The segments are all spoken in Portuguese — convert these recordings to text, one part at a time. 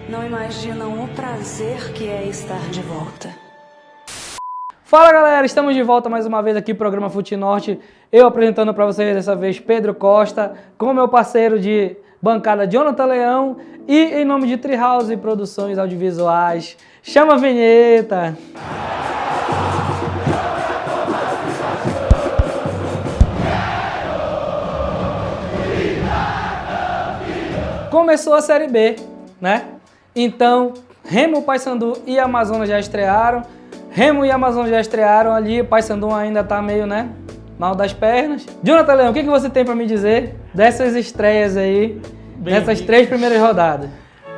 não imaginam o prazer que é estar de volta. Fala galera, estamos de volta mais uma vez aqui no programa Fute Norte. Eu apresentando para vocês dessa vez Pedro Costa, com meu parceiro de bancada Jonathan Leão e em nome de Treehouse Produções Audiovisuais. Chama a vinheta! Começou a Série B, né? Então, Remo, Paysandu e Amazonas já estrearam. Remo e Amazonas já estrearam ali, o Paysandu ainda tá meio, né, mal das pernas. Jonathan Leão, o que você tem para me dizer dessas estreias aí, dessas 3 primeiras rodadas?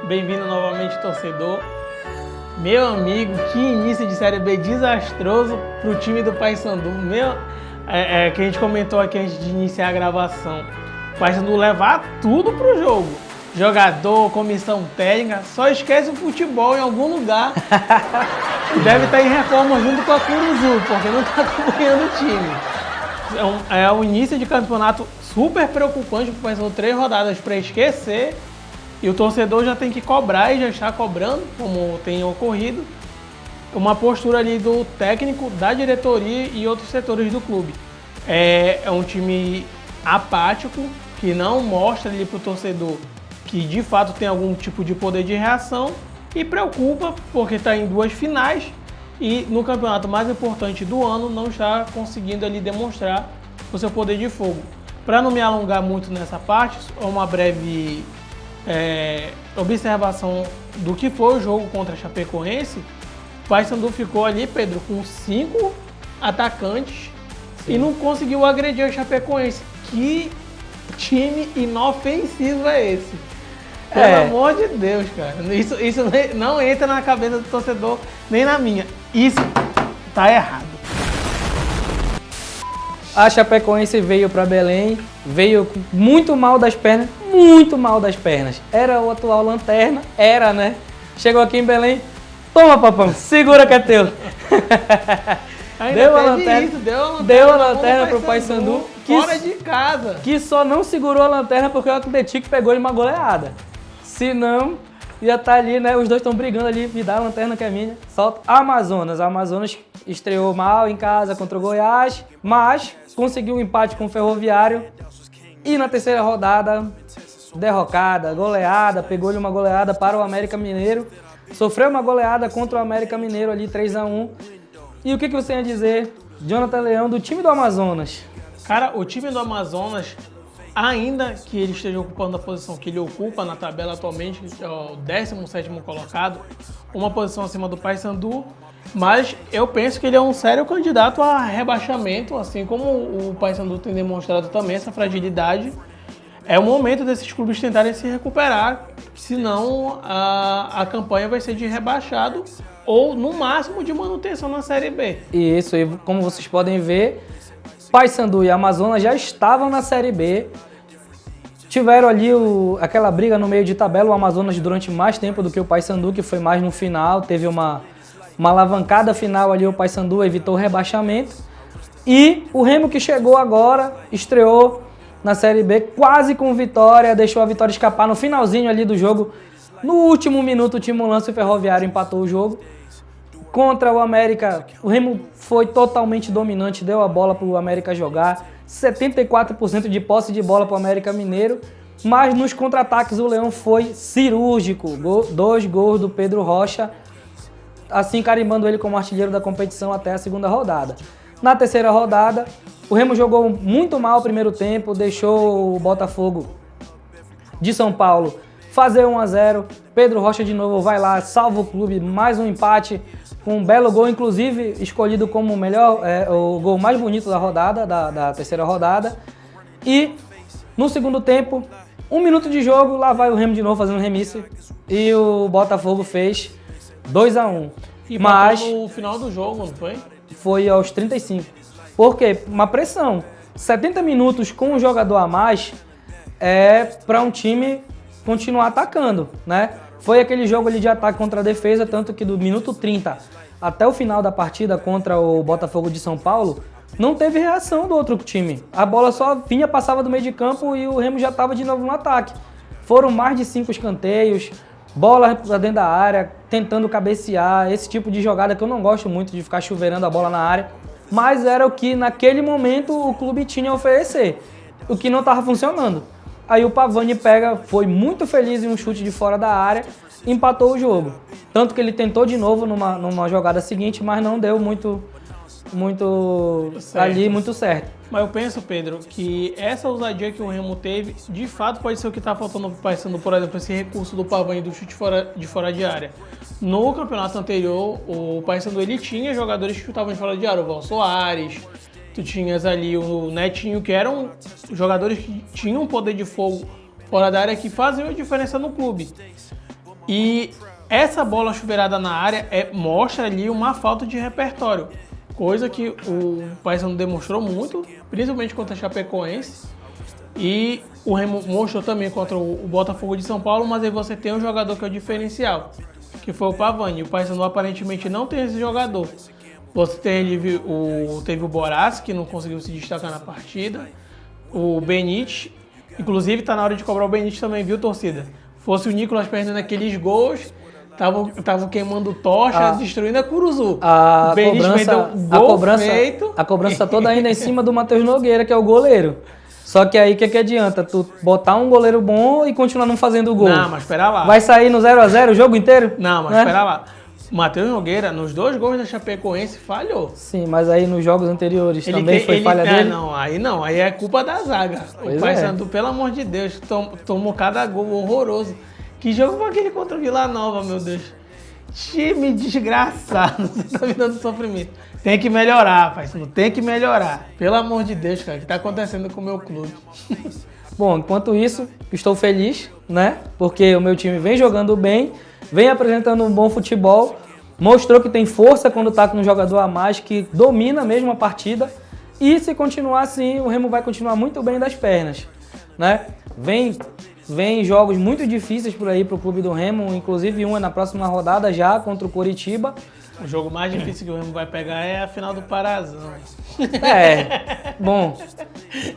Bem-vindo novamente, torcedor. Meu amigo, que início de Série B desastroso pro time do Paysandu. Que a gente comentou aqui antes de iniciar a gravação. O Paysandu levar tudo pro jogo. Jogador, comissão técnica, só esquece o futebol em algum lugar. Deve estar em reforma junto com a Curuzu, porque não está acompanhando o time. É um início de campeonato super preocupante, porque são 3 rodadas para esquecer. E o torcedor já tem que cobrar e já está cobrando, como tem ocorrido, uma postura ali do técnico, da diretoria e outros setores do clube. É um time apático, que não mostra ali para o torcedor que de fato tem algum tipo de poder de reação e preocupa porque está em 2 finais e no campeonato mais importante do ano não está conseguindo ali demonstrar o seu poder de fogo. Para não me alongar muito nessa parte, uma breve observação do que foi o jogo contra a Chapecoense. O Paysandu ficou ali, Pedro, com 5 atacantes. Sim. E não conseguiu agredir a Chapecoense. Que time inofensivo é esse? Pelo amor de Deus, cara. Isso não entra na cabeça do torcedor, nem na minha. Isso tá errado. A Chapecoense veio para Belém, veio muito mal das pernas, muito mal das pernas. Era o atual lanterna, né? Chegou aqui em Belém, toma papão, segura que é teu. Deu a lanterna pro Paysandu, fora de casa. Que só não segurou a lanterna porque o Atlético pegou ele uma goleada. Se não, ia estar ali, né? Os dois estão brigando ali, me dá a lanterna que é minha. Solta. Amazonas. A Amazonas estreou mal em casa contra o Goiás, mas conseguiu um empate com o Ferroviário. E na terceira rodada, derrocada, goleada, pegou-lhe uma goleada para o América Mineiro. Sofreu uma goleada contra o América Mineiro ali, 3-1. E o que você ia dizer, Jonathan Leão, do time do Amazonas? Cara, o time do Amazonas, ainda que ele esteja ocupando a posição que ele ocupa na tabela atualmente, é o 17º colocado, uma posição acima do Paysandu, mas eu penso que ele é um sério candidato a rebaixamento, assim como o Paysandu tem demonstrado também essa fragilidade. É o momento desses clubes tentarem se recuperar, senão a campanha vai ser de rebaixado ou, no máximo, de manutenção na Série B. Isso, e como vocês podem ver, Paysandu e Amazonas já estavam na Série B, tiveram ali aquela briga no meio de tabela, o Amazonas durante mais tempo do que o Paysandu, que foi mais no final, teve uma alavancada final ali, o Paysandu evitou o rebaixamento, e o Remo que chegou agora, estreou na Série B quase com vitória, deixou a vitória escapar no finalzinho ali do jogo, no último minuto o time Lance Ferroviário empatou o jogo. Contra o América, o Remo foi totalmente dominante, deu a bola para o América jogar, 74% de posse de bola para o América Mineiro, mas nos contra-ataques o Leão foi cirúrgico, 2 gols do Pedro Rocha, assim carimbando ele como artilheiro da competição até a segunda rodada. Na terceira rodada, o Remo jogou muito mal o primeiro tempo, deixou o Botafogo de São Paulo fazer 1-0, Pedro Rocha de novo vai lá, salva o clube, mais um empate, com um belo gol, inclusive escolhido como o gol mais bonito da rodada, da terceira rodada. E no segundo tempo, 1 minuto de jogo, lá vai o Remo de novo fazendo remisso e o Botafogo fez 2-1. Mas no final do jogo, não foi? Foi aos 35. Por quê? Uma pressão. 70 minutos com um jogador a mais é para um time continuar atacando, né? Foi aquele jogo ali de ataque contra a defesa, tanto que do minuto 30 até o final da partida contra o Botafogo de São Paulo, não teve reação do outro time. A bola só vinha, passava do meio de campo e o Remo já estava de novo no ataque. Foram mais de 5 escanteios, bola pra dentro da área, tentando cabecear, esse tipo de jogada que eu não gosto muito de ficar chuveirando a bola na área, mas era o que naquele momento o clube tinha a oferecer, o que não estava funcionando. Aí o Pavani foi muito feliz em um chute de fora da área, empatou o jogo. Tanto que ele tentou de novo numa jogada seguinte, mas não deu muito certo. Mas eu penso, Pedro, que essa ousadia que o Remo teve, de fato pode ser o que está faltando para o Paysandu, por exemplo, esse recurso do Pavani do chute de fora de área. No campeonato anterior, o Paysandu ele tinha jogadores que chutavam de fora de área, o Val Soares, tu tinhas ali o Netinho, que eram jogadores que tinham poder de fogo fora da área, que faziam a diferença no clube. E essa bola chuveirada na área mostra ali uma falta de repertório. Coisa que o Paysandu demonstrou muito, principalmente contra a Chapecoense. E o Remo mostrou também contra o Botafogo de São Paulo, mas aí você tem um jogador que é o diferencial, que foi o Pavani. O Paysandu aparentemente não tem esse jogador. Você teve o Boraz, que não conseguiu se destacar na partida. O Benítez, inclusive tá na hora de cobrar o Benítez também, viu, torcida? Fosse o Nicolas perdendo aqueles gols... Estavam queimando tocha, destruindo a Curuzu. A cobrança toda ainda em cima do Matheus Nogueira, que é o goleiro. Só que aí, o que adianta? Tu botar um goleiro bom e continuar não fazendo gol. Não, mas espera lá. Vai sair no 0x0 o jogo inteiro? Não, mas espera lá. O Matheus Nogueira, nos 2 gols da Chapecoense, falhou. Sim, mas aí nos jogos anteriores também foi falha dele? Não, aí é culpa da zaga. O Paysandu, pelo amor de Deus, tomou cada gol horroroso. Que jogo foi aquele contra o Vila Nova, meu Deus? Time desgraçado, você tá me dando sofrimento. Tem que melhorar, Paysandu, tem que melhorar. Pelo amor de Deus, cara, o que tá acontecendo com o meu clube? Bom, enquanto isso, estou feliz, né? Porque o meu time vem jogando bem, vem apresentando um bom futebol, mostrou que tem força quando tá com um jogador a mais, que domina mesmo a partida. E se continuar assim, o Remo vai continuar muito bem das pernas, né? Vem jogos muito difíceis por aí pro clube do Remo, inclusive um é na próxima rodada já contra o Coritiba. O jogo mais difícil que o Remo vai pegar é a final do Parazão. Bom,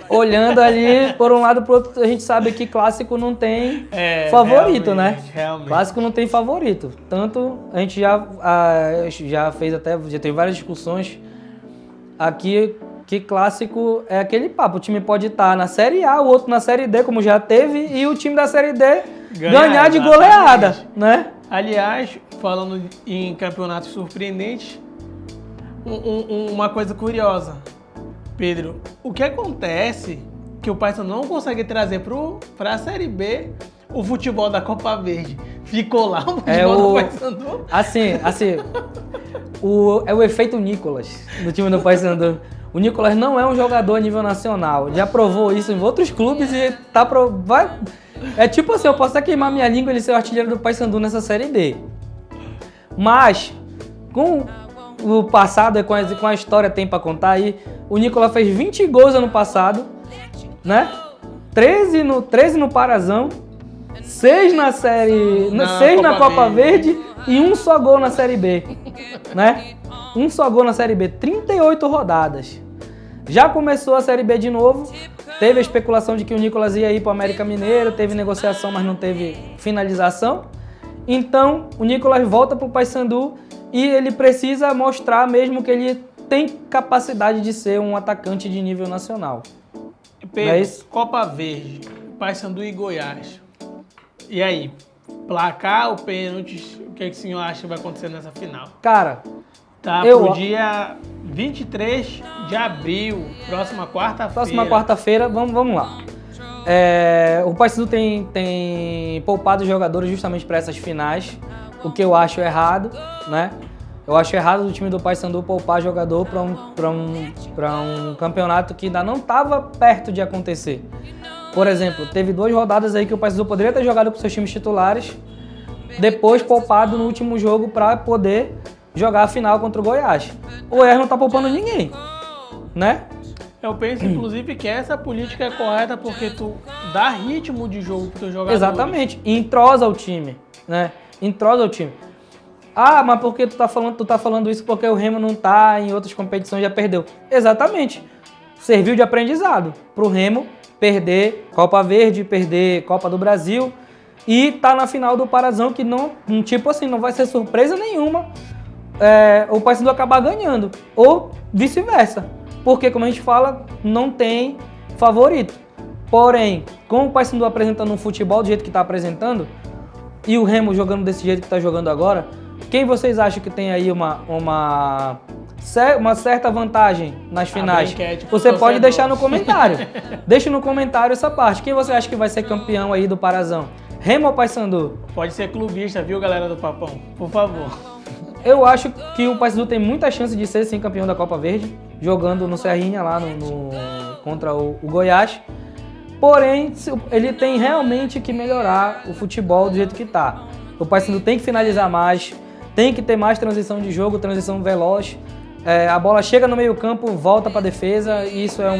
olhando ali por um lado e pro outro, a gente sabe que clássico não tem favorito, né? Realmente. Clássico não tem favorito. Tanto a gente já teve várias discussões aqui que clássico é aquele papo. O time pode estar na Série A, o outro na Série D, como já teve, e o time da Série D ganhar de goleada, né? Aliás, falando em campeonatos surpreendentes, uma coisa curiosa, Pedro, o que acontece que o Paysandu não consegue trazer para a Série B o futebol da Copa Verde? Ficou lá o futebol do Paysandu? Assim, é o efeito Nicolas do time do Paysandu. O Nicolas não é um jogador a nível nacional. Já provou isso em outros clubes e é tipo assim, eu posso até queimar minha língua ele ser o artilheiro do Paysandu nessa Série D. Mas, com o passado e com a história que tem pra contar aí, o Nicolas fez 20 gols ano passado, né? 13 no Parazão, 6 na Série... 6 na Copa Verde e um só gol na Série B, né? Um só gol na Série B, 38 rodadas. Já começou a Série B de novo, teve a especulação de que o Nicolas ia ir para o América Mineiro, teve negociação, mas não teve finalização. Então, o Nicolas volta para o Paysandu e ele precisa mostrar mesmo que ele tem capacidade de ser um atacante de nível nacional. Pedro, Copa Verde, Paysandu e Goiás. E aí, placar ou pênaltis, o que o senhor acha que vai acontecer nessa final? Cara... Tá pro dia 23 de abril, próxima quarta-feira. Próxima quarta-feira, vamos lá. O Paysandu tem poupado os jogadores justamente para essas finais, o que eu acho errado, né? Eu acho errado do time do Paysandu poupar jogador para um campeonato que ainda não estava perto de acontecer. Por exemplo, teve 2 rodadas aí que o Paysandu poderia ter jogado com seus times titulares, depois poupado no último jogo para poder jogar a final contra o Goiás. O Goiás não tá poupando ninguém, né? Eu penso, inclusive, que essa política é correta porque tu dá ritmo de jogo pro teu jogador. Exatamente. E entrosa o time, né? Entrosa o time. Ah, mas por que tu tá falando isso porque o Remo não tá em outras competições, já perdeu? Exatamente. Serviu de aprendizado pro Remo perder Copa Verde, perder Copa do Brasil. e tá na final do Parazão, que não, tipo assim, não vai ser surpresa nenhuma o Paysandu acabar ganhando, ou vice-versa, porque como a gente fala, não tem favorito. Porém, com o Paysandu apresentando um futebol do jeito que está apresentando, e o Remo jogando desse jeito que está jogando agora, quem vocês acham que tem aí uma certa vantagem nas finais? Você pode deixar no comentário. Deixa no comentário essa parte. Quem você acha que vai ser campeão aí do Parazão? Remo ou Paysandu? Pode ser clubista, viu, galera do Papão? Por favor. Eu acho que o Paysandu tem muita chance de ser sim campeão da Copa Verde, jogando no Serrinha lá contra o Goiás. Porém, ele tem realmente que melhorar o futebol do jeito que está. O Paysandu tem que finalizar mais, tem que ter mais transição de jogo, transição veloz. A bola chega no meio campo, volta para a defesa, e isso é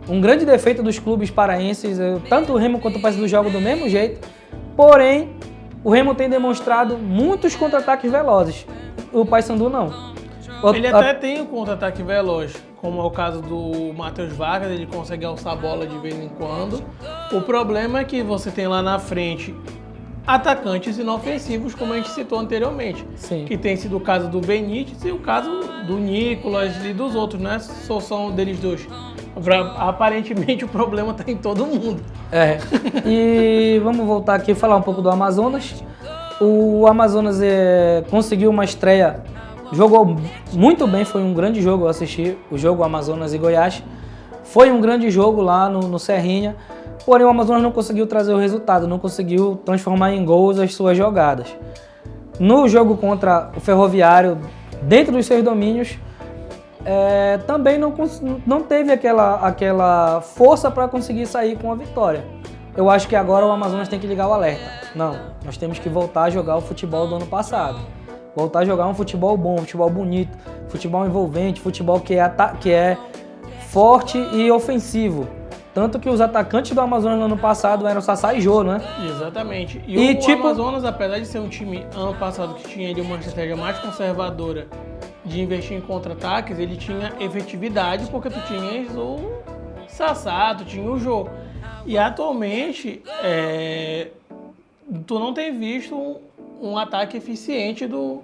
um grande defeito dos clubes paraenses. Tanto o Remo quanto o Paysandu jogam do mesmo jeito, porém, o Remo tem demonstrado muitos contra-ataques velozes, o Paysandu não. Ele até tem um contra-ataque veloz, como é o caso do Matheus Vargas, ele consegue alçar a bola de vez em quando. O problema é que você tem lá na frente atacantes inofensivos, como a gente citou anteriormente. Sim. Que tem sido o caso do Benítez e o caso do Nicolas e dos outros, né? Só são deles dois. Aparentemente o problema está em todo mundo. E vamos voltar aqui e falar um pouco do Amazonas. O Amazonas conseguiu uma estreia, jogou muito bem, foi um grande jogo, eu assisti o jogo Amazonas e Goiás. Foi um grande jogo lá no Serrinha, porém o Amazonas não conseguiu trazer o resultado, não conseguiu transformar em gols as suas jogadas. No jogo contra o Ferroviário, dentro dos seus domínios, também não teve aquela força para conseguir sair com a vitória. Eu acho que agora o Amazonas tem que ligar o alerta. Não, nós temos que voltar a jogar o futebol do ano passado. Voltar a jogar um futebol bom, futebol bonito, futebol envolvente, futebol que é forte e ofensivo. Tanto que os atacantes do Amazonas no ano passado eram o Sassá e Jô, né? Exatamente. E o Amazonas, apesar de ser um time ano passado que tinha uma estratégia mais conservadora de investir em contra-ataques, ele tinha efetividade porque tu tinhas o Sassá, tu tinha o Jô. E atualmente, tu não tem visto um ataque eficiente do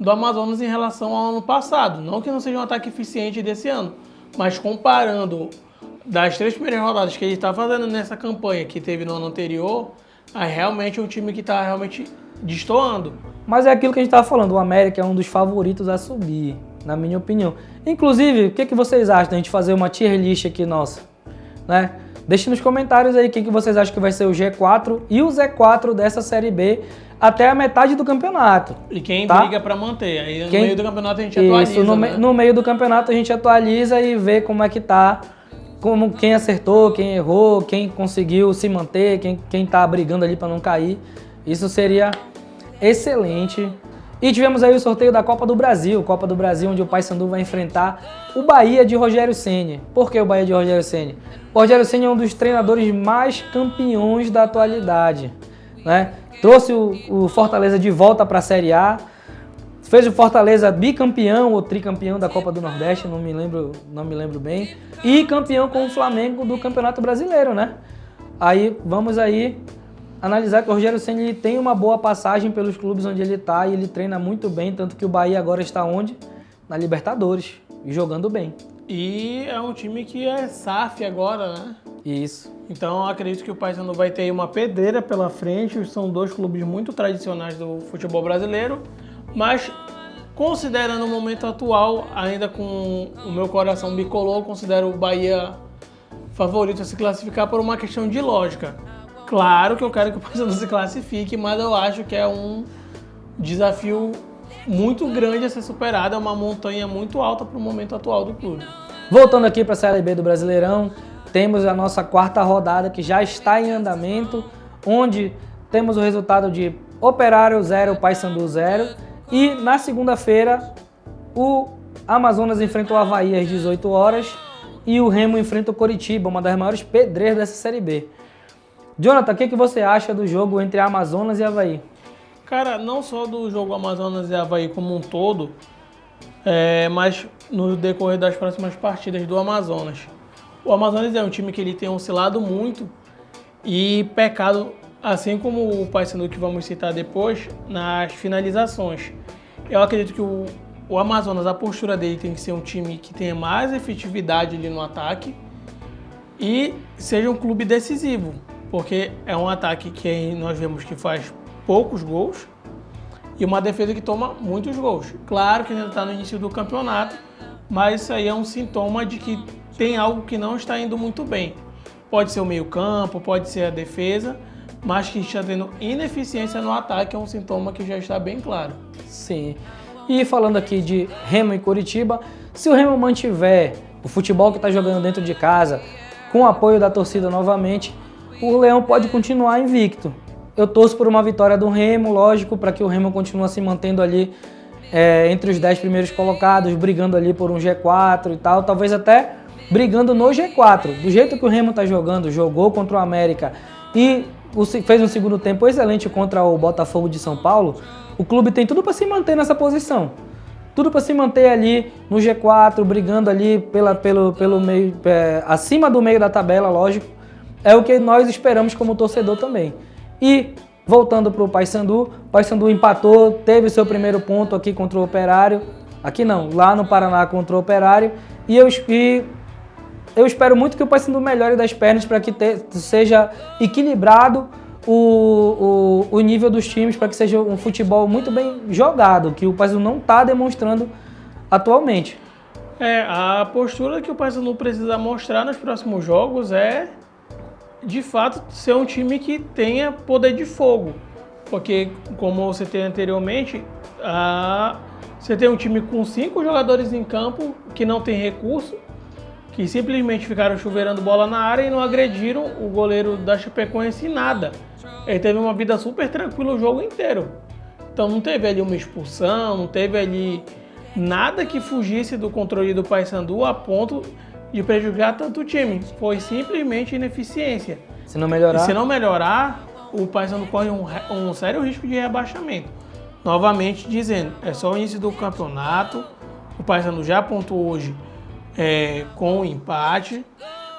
Amazonas em relação ao ano passado. Não que não seja um ataque eficiente desse ano, mas comparando das 3 primeiras rodadas que ele está fazendo nessa campanha que teve no ano anterior, realmente é um time que está realmente destoando. Mas é aquilo que a gente estava falando, o América é um dos favoritos a subir, na minha opinião. Inclusive, o que vocês acham da gente fazer uma tier list aqui nossa? Né? Deixe nos comentários aí o que vocês acham que vai ser o G4 e o Z4 dessa Série B até a metade do campeonato. E quem briga para manter. Aí no meio do campeonato a gente atualiza. Isso, no meio do campeonato a gente atualiza e vê como é que tá, quem acertou, quem errou, quem conseguiu se manter, quem tá brigando ali para não cair. Isso seria excelente. E tivemos aí o sorteio da Copa do Brasil, onde o Paysandu vai enfrentar o Bahia de Rogério Ceni. Por que o Bahia de Rogério Ceni? O Rogério Ceni é um dos treinadores mais campeões da atualidade, né? Trouxe o Fortaleza de volta para a Série A, fez o Fortaleza bicampeão ou tricampeão da Copa do Nordeste, não me lembro bem, e campeão com o Flamengo do Campeonato Brasileiro, né? Aí vamos aí analisar que o Rogério Ceni tem uma boa passagem pelos clubes onde ele está e ele treina muito bem, tanto que o Bahia agora está onde? Na Libertadores, e jogando bem. E é um time que é SAF agora, né? Isso. Então eu acredito que o Paysandu vai ter uma pedreira pela frente. São 2 clubes muito tradicionais do futebol brasileiro, mas considerando o momento atual, ainda com o meu coração bicolor, considero o Bahia favorito a se classificar por uma questão de lógica. Claro que eu quero que o Paysandu se classifique, mas eu acho que é um desafio muito grande a ser superado, é uma montanha muito alta para o momento atual do clube. Voltando aqui para a Série B do Brasileirão, temos a nossa 4ª rodada que já está em andamento, onde temos o resultado de Operário 0, Paysandu 0, e na segunda-feira o Amazonas enfrenta o Avaí às 18 horas e o Remo enfrenta o Coritiba, uma das maiores pedreiras dessa Série B. Jonathan, o que você acha do jogo entre Amazonas e Avaí? Cara, não só do jogo Amazonas e Avaí como um todo, mas no decorrer das próximas partidas do Amazonas. O Amazonas é um time que ele tem oscilado muito e pecado assim como o Paysandu que vamos citar depois, nas finalizações. Eu acredito que o Amazonas, a postura dele tem que ser um time que tenha mais efetividade ali no ataque e seja um clube decisivo, porque é um ataque que nós vemos que faz poucos gols e uma defesa que toma muitos gols. Claro que ainda está no início do campeonato, mas isso aí é um sintoma de que tem algo que não está indo muito bem. Pode ser o meio-campo, pode ser a defesa, mas que está tendo ineficiência no ataque é um sintoma que já está bem claro. Sim. E falando aqui de Remo e Coritiba, se o Remo mantiver o futebol que está jogando dentro de casa, com o apoio da torcida novamente, o Leão pode continuar invicto. Eu torço por uma vitória do Remo, lógico, para que o Remo continue se mantendo ali entre os 10 primeiros colocados, brigando ali por um G4 e tal, talvez até brigando no G4. Do jeito que o Remo está jogando, jogou contra o América e fez um segundo tempo excelente contra o Botafogo de São Paulo, o clube tem tudo para se manter nessa posição. Tudo para se manter ali no G4, brigando ali pelo meio, acima do meio da tabela, lógico. É o que nós esperamos como torcedor também. E voltando para o Paysandu empatou, teve seu primeiro ponto aqui contra o Operário. Aqui não, lá no Paraná contra o Operário. E eu espero muito que o Paysandu melhore das pernas para que seja equilibrado o nível dos times, para que seja um futebol muito bem jogado, que o Paysandu não está demonstrando atualmente. A postura que o Paysandu precisa mostrar nos próximos jogos é, de fato, ser um time que tenha poder de fogo. Porque, como você tem anteriormente, você tem um time com 5 jogadores em campo que não tem recurso, que simplesmente ficaram chuveirando bola na área e não agrediram o goleiro da Chapecoense em nada. Ele teve uma vida super tranquila o jogo inteiro. Então não teve ali uma expulsão, não teve ali nada que fugisse do controle do Paysandu a ponto de prejudicar tanto o time. Foi simplesmente ineficiência. Se não melhorar... E se não melhorar, o Paysandu corre um sério risco de rebaixamento. Novamente dizendo, é só o início do campeonato, o Paysandu já pontuou hoje com o empate,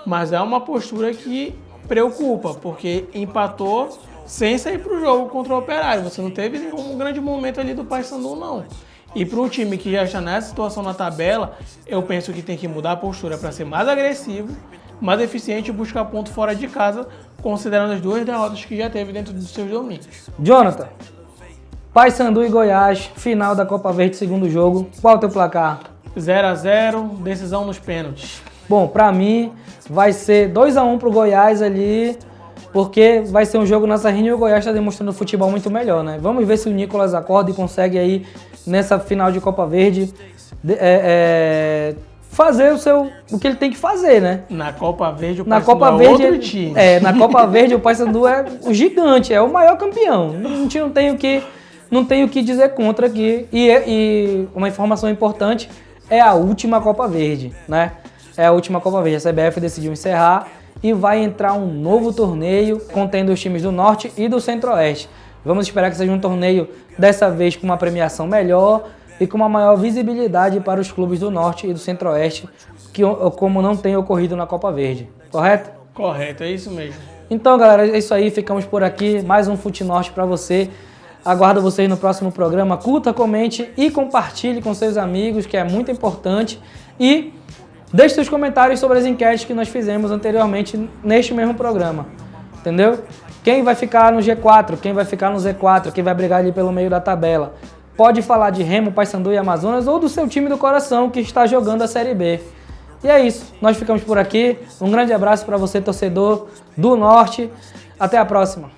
mas é uma postura que preocupa, porque empatou sem sair para o jogo contra o Operário. Você não teve nenhum grande momento ali do Paysandu, não. E para um time que já está nessa situação na tabela, eu penso que tem que mudar a postura para ser mais agressivo, mais eficiente e buscar ponto fora de casa, considerando as 2 derrotas que já teve dentro dos seus domínios. Jonathan, Paysandu e Goiás, final da Copa Verde, segundo jogo. Qual é o teu placar? 0-0, decisão nos pênaltis. Bom, pra mim vai ser 2-1 pro Goiás ali, porque vai ser um jogo na Serrinha e o Goiás está demonstrando futebol muito melhor, né? Vamos ver se o Nicolas acorda e consegue aí, nessa final de Copa Verde, fazer o que ele tem que fazer, né? Na Copa Verde o Paysandu é outro time. Na Copa Verde o Paysandu é o gigante, é o maior campeão. A gente não tem o que dizer contra aqui. E uma informação importante, é a última Copa Verde, né? É a última Copa Verde. A CBF decidiu encerrar e vai entrar um novo torneio contendo os times do Norte e do Centro-Oeste. Vamos esperar que seja um torneio, dessa vez, com uma premiação melhor e com uma maior visibilidade para os clubes do Norte e do Centro-Oeste, como não tem ocorrido na Copa Verde. Correto? Correto, é isso mesmo. Então, galera, é isso aí. Ficamos por aqui. Mais um Fute Norte para você. Aguardo vocês no próximo programa. Curta, comente e compartilhe com seus amigos, que é muito importante. E deixe seus comentários sobre as enquetes que nós fizemos anteriormente neste mesmo programa. Entendeu? Quem vai ficar no G4, quem vai ficar no Z4, quem vai brigar ali pelo meio da tabela. Pode falar de Remo, Paysandu e Amazonas ou do seu time do coração que está jogando a Série B. E é isso. Nós ficamos por aqui. Um grande abraço para você, torcedor do Norte. Até a próxima.